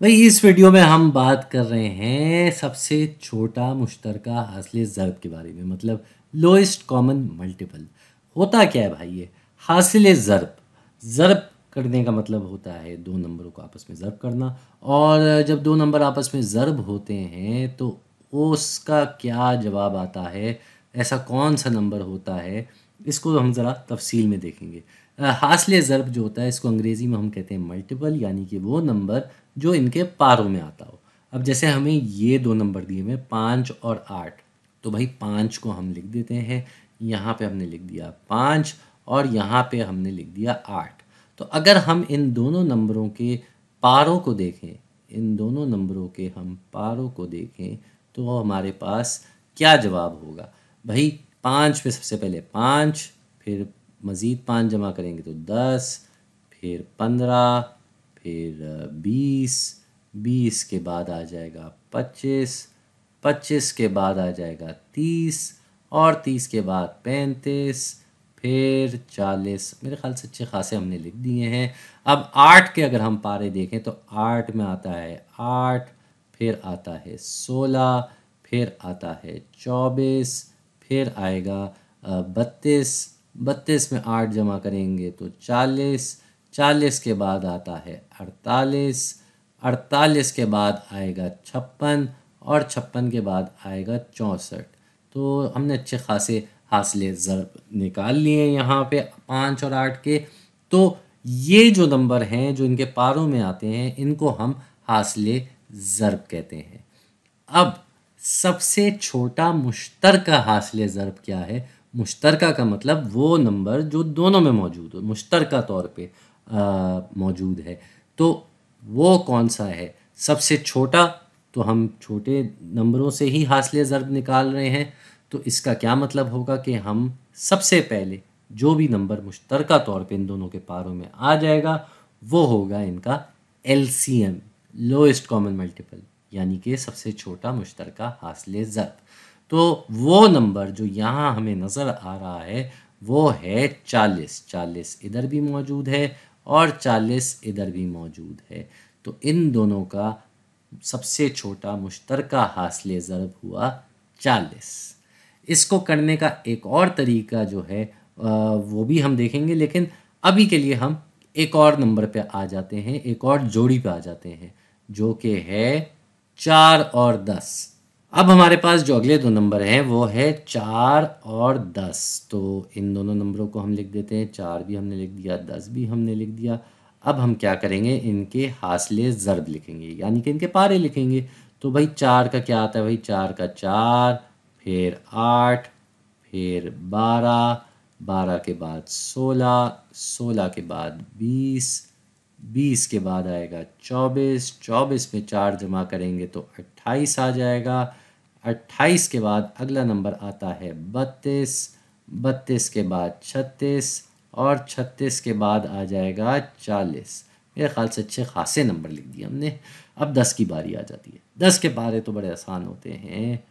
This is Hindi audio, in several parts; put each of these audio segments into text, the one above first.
भाई इस वीडियो में हम बात कर रहे हैं सबसे छोटा मुश्तरका हासिल ज़र्ब के बारे में, मतलब लोएस्ट कॉमन मल्टीपल। होता क्या है भाई, ये हासिल ज़र्ब ज़र्ब करने का मतलब होता है दो नंबरों को आपस में ज़र्ब करना। और जब दो नंबर आपस में ज़र्ब होते हैं तो उसका क्या जवाब आता है, ऐसा कौन सा नंबर होता है, इसको हम ज़रा तफसील में देखेंगे। हासिल ज़र्ब जो होता है इसको अंग्रेज़ी में हम कहते हैं मल्टीपल, यानी कि वो नंबर जो इनके पारों में आता हो। अब जैसे हमें ये दो नंबर दिए हुए 5 और 8, तो भाई 5 को हम लिख देते हैं, यहाँ पे हमने लिख दिया 5 और यहाँ पे हमने लिख दिया 8। तो अगर हम इन दोनों नंबरों के पारों को देखें, इन दोनों नंबरों के हम पारों को देखें तो हमारे पास क्या जवाब होगा भाई। 5 पे सबसे पहले 5, फिर मज़ीद 5 जमा करेंगे तो 10, फिर 15, फिर 20, 20 के बाद आ जाएगा 25, 25 के बाद आ जाएगा 30 और 30 के बाद 35, फिर 40। मेरे ख्याल से अच्छे खासे हमने लिख दिए हैं। अब 8 के अगर हम पारे देखें तो 8 में आता है 8, फिर आता है 16, फिर आता है 24, फिर आएगा 32, 32 में 8 जमा करेंगे तो 40, 40 के बाद आता है 48, 48 के बाद आएगा 56 और 56 के बाद आएगा 64। तो हमने अच्छे खासे हासिल ज़र्ब निकाल लिए यहाँ पे 5 और 8 के। तो ये जो नंबर हैं जो इनके पारों में आते हैं इनको हम हासिल ज़र्ब कहते हैं। अब सबसे छोटा मुश्तरका हासिल ज़र्ब क्या है? मुश्तरका का मतलब वो नंबर जो दोनों में मौजूद हो, मुश्तरका तौर पे मौजूद है। तो वो कौन सा है सबसे छोटा? तो हम छोटे नंबरों से ही हासिल ज़र्ब निकाल रहे हैं। तो इसका क्या मतलब होगा कि हम सबसे पहले जो भी नंबर मुश्तरका तौर पे इन दोनों के पारों में आ जाएगा वो होगा इनका LCM, लोएस्ट कॉमन मल्टीपल, यानी कि सबसे छोटा मुश्तरका हासिल ज़र्ब। तो वो नंबर जो यहाँ हमें नज़र आ रहा है वो है 40। 40 इधर भी मौजूद है और 40 इधर भी मौजूद है। तो इन दोनों का सबसे छोटा मुश्तरका हासिल ज़र्ब हुआ 40। इसको करने का एक और तरीका जो है वो भी हम देखेंगे, लेकिन अभी के लिए हम एक और नंबर पे आ जाते हैं, एक और जोड़ी पे आ जाते हैं जो कि है 4 और 10। अब हमारे पास जो अगले दो नंबर हैं वो है 4 और 10। तो इन दोनों नंबरों को हम लिख देते हैं, 4 भी हमने लिख दिया, 10 भी हमने लिख दिया। अब हम क्या करेंगे, इनके हासिल ज़र्ब लिखेंगे, यानी कि इनके पारे लिखेंगे। तो भाई 4 का क्या आता है भाई, 4 का 4, फिर 8, फिर 12, 12 के बाद 16, 16 के बाद 20, 20 के बाद आएगा 24, 24 में 4 जमा करेंगे तो 28 आ जाएगा। 28 के बाद अगला नंबर आता है 32, 32 के बाद 36 और 36 के बाद आ जाएगा 40। मेरे ख्याल से अच्छे खासे नंबर लिख दिए हमने। अब 10 की बारी आ जाती है। 10 के बारे तो बड़े आसान होते हैं,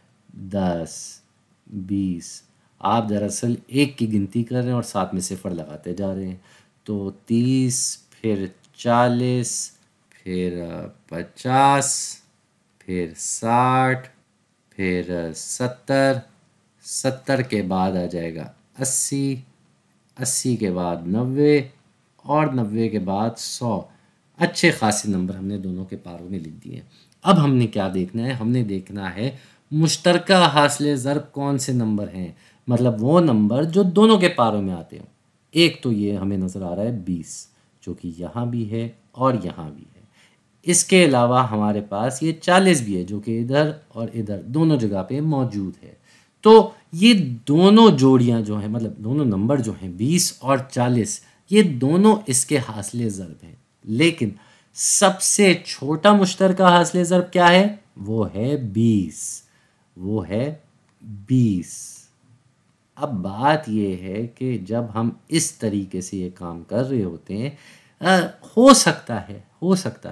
10, 20। आप दरअसल एक की गिनती कर रहे हैं और साथ में सिफर लगाते जा रहे हैं। तो 30, फिर 40, फिर 50, फिर 60, फिर 70, 70 के बाद आ जाएगा 80, 80 के बाद 90 और 90 के बाद 100। अच्छे खासे नंबर हमने दोनों के पारों में लिख दिए। अब हमने क्या देखना है, हमने देखना है मुश्तरका हासिल ज़र्ब कौन से नंबर हैं, मतलब वो नंबर जो दोनों के पारों में आते हों। एक तो ये हमें नज़र आ रहा है 20, जो कि यहाँ भी है और यहाँ भी है। इसके अलावा हमारे पास ये 40 भी है जो कि इधर और इधर दोनों जगह पे मौजूद है। तो ये दोनों जोड़ियां जो हैं, मतलब दोनों नंबर जो हैं 20 और 40, ये दोनों इसके हासिल ज़र्ब हैं। लेकिन सबसे छोटा मुश्तरका हासिल ज़र्ब क्या है, वो है 20, वो है 20। अब बात ये है कि जब हम इस तरीके से ये काम कर रहे होते हैं, हो सकता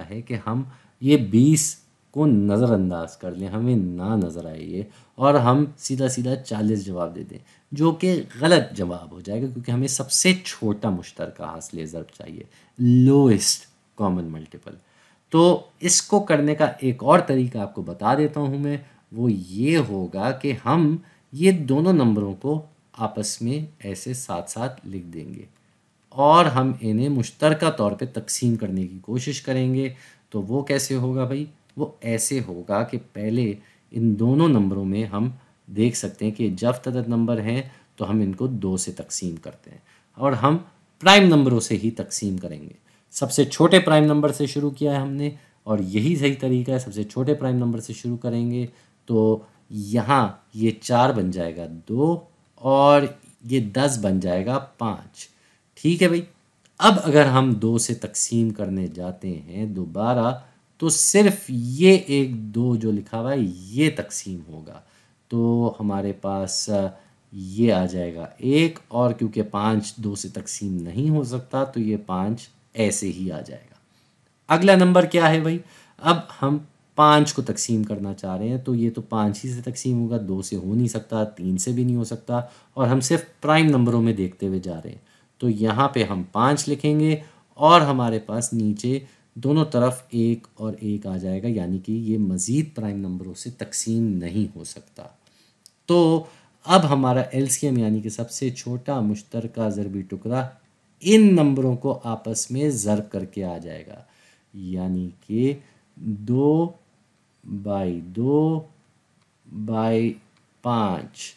है कि हम ये 20 को नज़रअंदाज कर लें, हमें ना नज़र आए ये, और हम सीधा सीधा 40 जवाब दे दें, जो कि गलत जवाब हो जाएगा, क्योंकि हमें सबसे छोटा मुश्तरका हासिल ज़र्ब चाहिए, लोएस्ट कॉमन मल्टीपल। तो इसको करने का एक और तरीका आपको बता देता हूँ मैं, वो ये होगा कि हम ये दोनों नंबरों को आपस में ऐसे साथ साथ लिख देंगे और हम इन्हें मुश्तरका तौर पे तक़सीम करने की कोशिश करेंगे। तो वो कैसे होगा भाई? वो ऐसे होगा कि पहले इन दोनों नंबरों में हम देख सकते हैं कि जब तदद नंबर हैं तो हम इनको 2 से तक़सीम करते हैं और हम प्राइम नंबरों से ही तक़सीम करेंगे। सबसे छोटे प्राइम नंबर से शुरू किया है हमने और यही सही तरीका है, सबसे छोटे प्राइम नंबर से शुरू करेंगे। तो यहाँ ये 4 बन जाएगा 2 और ये 10 बन जाएगा 5। ठीक है भाई। अब अगर हम 2 से तक़सीम करने जाते हैं दोबारा तो सिर्फ ये एक 2 जो लिखा हुआ है ये तक़सीम होगा। तो हमारे पास ये आ जाएगा 1 और क्योंकि 5 2 से तक़सीम नहीं हो सकता तो ये 5 ऐसे ही आ जाएगा। अगला नंबर क्या है भाई? अब हम 5 को तक़सीम करना चाह रहे हैं तो ये तो 5 ही से तक़सीम होगा, 2 से हो नहीं सकता, 3 से भी नहीं हो सकता और हम सिर्फ प्राइम नंबरों में देखते हुए जा रहे हैं। तो यहाँ पे हम 5 लिखेंगे और हमारे पास नीचे दोनों तरफ 1 और 1 आ जाएगा, यानी कि ये मज़ीद प्राइम नंबरों से तक़सीम नहीं हो सकता। तो अब हमारा एलसीएम यानी कि सबसे छोटा मुश्तरका ज़रबी टुकड़ा इन नंबरों को आपस में ज़र्ब करके आ जाएगा, यानी कि 2/2/5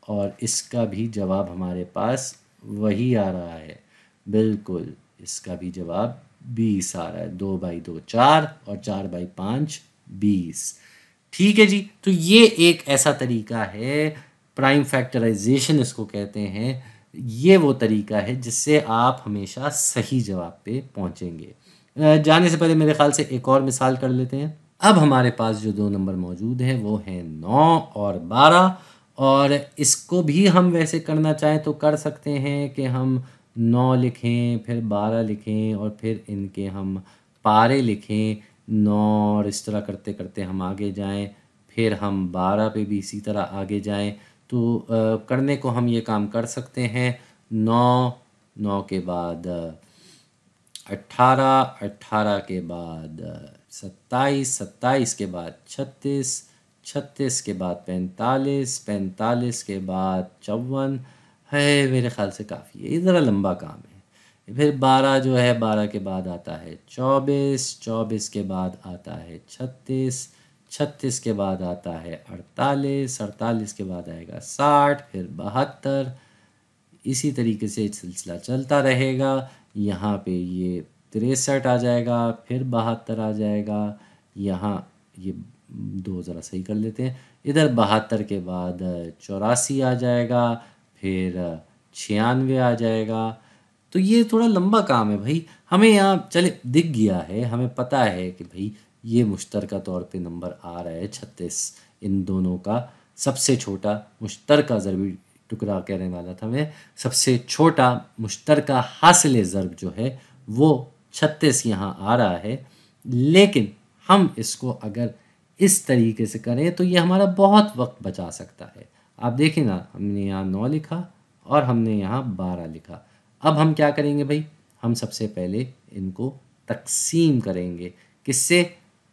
और इसका भी जवाब हमारे पास वही आ रहा है। बिल्कुल, इसका भी जवाब 20 आ रहा है। 2/2 4 और 4/5 20। ठीक है जी। तो ये एक ऐसा तरीका है, प्राइम फैक्टराइजेशन इसको कहते हैं। ये वो तरीका है जिससे आप हमेशा सही जवाब पे पहुंचेंगे। जाने से पहले मेरे ख्याल से एक और मिसाल कर लेते हैं। अब हमारे पास जो 2 नंबर मौजूद हैं वो हैं 9 और 12 और इसको भी हम वैसे करना चाहें तो कर सकते हैं कि हम 9 लिखें फिर 12 लिखें और फिर इनके हम पारे लिखें 9 और इस तरह करते करते हम आगे जाएं, फिर हम 12 पे भी इसी तरह आगे जाएं। तो करने को हम ये काम कर सकते हैं। 9 के बाद 18, 18 के बाद 27, 27 के बाद 36, 36 के बाद 45, 45 के बाद 54 है। मेरे ख्याल से काफ़ी है, ये ज़रा लंबा काम है। फिर 12 जो है 12 के बाद आता है 24, 24 के बाद आता है 36, 36 के बाद आता है 48, 48 के बाद आएगा 60, फिर 72। इसी तरीके से सिलसिला चलता रहेगा। यहाँ पे ये 63 आ जाएगा, फिर 72 आ जाएगा। यहाँ ये 2 ज़रा सही कर लेते हैं। इधर 72 के बाद 84 आ जाएगा, फिर 96 आ जाएगा। तो ये थोड़ा लंबा काम है भाई। हमें यहाँ चले दिख गया है, हमें पता है कि भाई ये मुश्तरका तौर पे नंबर आ रहा है 36। इन दोनों का सबसे छोटा मुश्तरका ज़रबी टुकड़ा कहने वाला था मैं, सबसे छोटा मुश्तरका हासिल ज़रब जो है वो 36 यहाँ आ रहा है। लेकिन हम इसको अगर इस तरीके से करें तो ये हमारा बहुत वक्त बचा सकता है। आप देखें ना, हमने यहाँ 9 लिखा और हमने यहाँ 12 लिखा। अब हम क्या करेंगे भाई? हम सबसे पहले इनको तक़सीम करेंगे। किससे?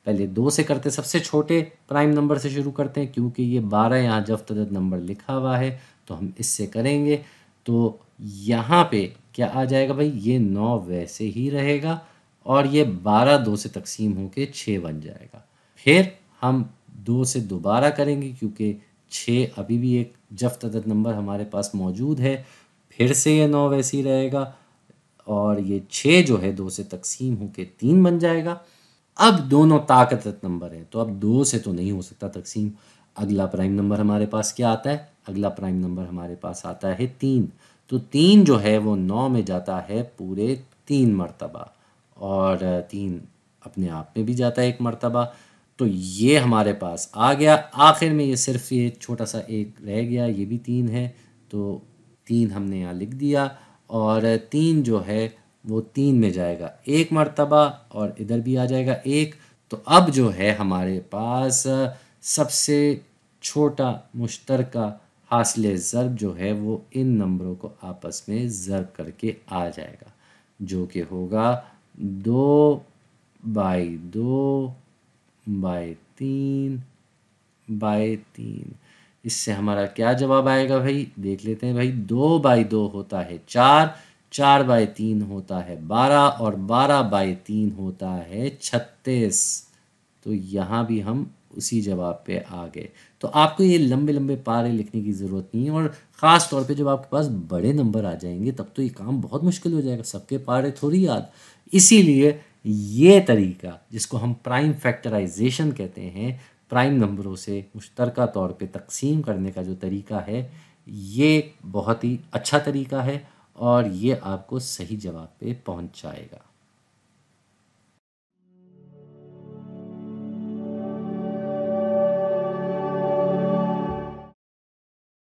पहले 2 से करते, सबसे छोटे प्राइम नंबर से शुरू करते हैं क्योंकि ये 12 यहाँ जफ्तदद नंबर लिखा हुआ है तो हम इससे करेंगे। तो यहाँ पे क्या आ जाएगा भाई? ये 9 वैसे ही रहेगा और ये 12 2 से तक़सीम होके 6 बन जाएगा। फिर हम 2 से दोबारा करेंगे क्योंकि 6 अभी भी एक जफ्तदद नंबर हमारे पास मौजूद है। फिर से ये 9 वैसे ही रहेगा और ये 6 जो है 2 से तक़सीम होके 3 बन जाएगा। अब दोनों ताकतत नंबर है तो अब 2 से तो नहीं हो सकता तक़सीम। अगला प्राइम नंबर हमारे पास क्या आता है? अगला प्राइम नंबर हमारे पास आता है 3। तो 3 जो है वो 9 में जाता है पूरे 3 मरतबा और 3 अपने आप में भी जाता है 1 मरतबा। तो ये हमारे पास आ गया। आखिर में ये सिर्फ ये छोटा सा एक रह गया, ये भी 3 है तो 3 हमने यहाँ लिख दिया और 3 जो है वो 3 में जाएगा 1 मरतबा और इधर भी आ जाएगा 1। तो अब जो है हमारे पास सबसे छोटा मुश्तरका हासिल ज़रब जो है वो इन नंबरों को आपस में ज़रब करके आ जाएगा, जो कि होगा 2 बाई 2 बाई 3 बाई 3। इससे हमारा क्या जवाब आएगा भाई, देख लेते हैं भाई। 2/2 होता है 4, 4/3 होता है 12 और 12/3 होता है 36। तो यहाँ भी हम उसी जवाब पे आ गए। तो आपको ये लंबे लंबे पारे लिखने की ज़रूरत नहीं है, और ख़ास तौर पे जब आपके पास बड़े नंबर आ जाएंगे तब तो ये काम बहुत मुश्किल हो जाएगा, सबके पारे थोड़ी याद। इसीलिए ये तरीका जिसको हम प्राइम फैक्टराइजेशन कहते हैं, प्राइम नंबरों से मुश्तरका तौर पे तकसीम करने का जो तरीका है, ये बहुत ही अच्छा तरीका है और ये आपको सही जवाब पे पहुंचाएगा।